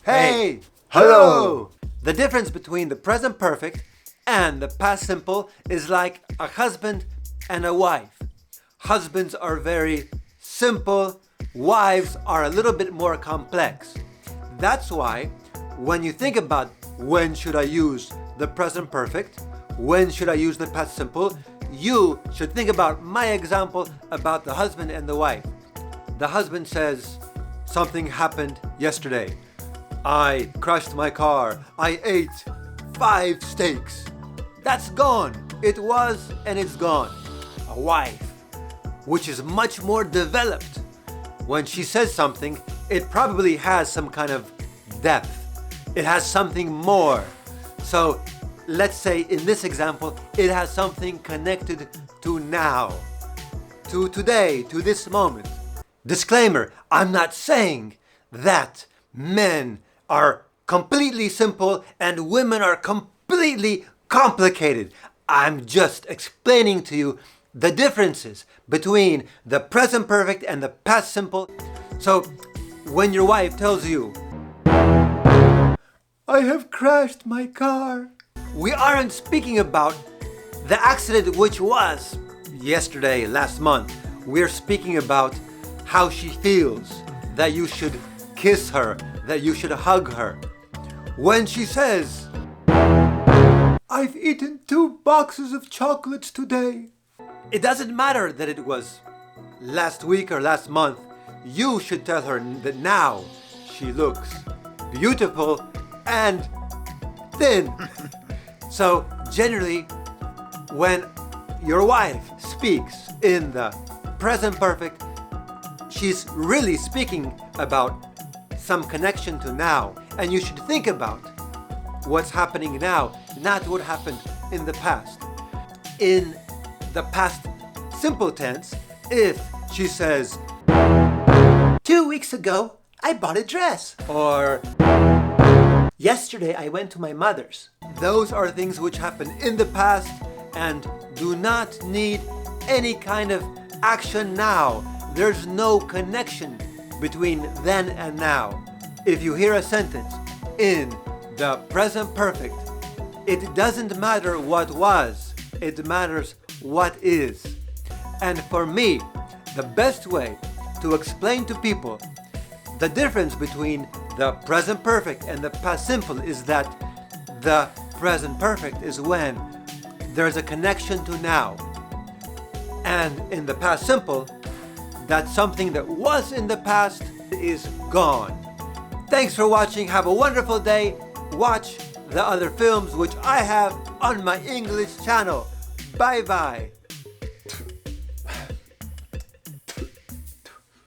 Hey! Hello! The difference between the present perfect and the past simple is like a husband and a wife. Husbands are very simple, wives are a little bit more complex. That's why when you think about when should I use the present perfect, when should I use the past simple, you should think about my example about the husband and the wife. The husband says, something happened yesterday. I crashed my car. I ate 5 steaks. That's gone. It was and it's gone. A wife, which is much more developed. When she says something, it probably has some kind of depth. It has something more. So let's say in this example, it has something connected to now, to today, to this moment. Disclaimer, I'm not saying that men are completely simple and women are completely complicated. I'm just explaining to you the differences between the present perfect and the past simple. So when your wife tells you, I have crashed my car, we aren't speaking about the accident which was yesterday, last month. We're speaking about how she feels, that you should kiss her, that you should hug her. When she says, I've eaten 2 boxes of chocolates today, it doesn't matter that it was last week or last month. You should tell her that now she looks beautiful and thin. So generally, when your wife speaks in the present perfect, she's really speaking about some connection to now, and you should think about what's happening now, not what happened in the past. In the past simple tense, if she says, 2 weeks ago I bought a dress, or yesterday I went to my mother's, those are things which happened in the past and do not need any kind of action now. There's no connection between then and now. If you hear a sentence in the present perfect, it doesn't matter what was, it matters what is. And for me, the best way to explain to people the difference between the present perfect and the past simple is that the present perfect is when there's a connection to now. And in the past simple, that something that was in the past is gone. Thanks for watching. Have a wonderful day. Watch the other films which I have on my English channel. Bye bye.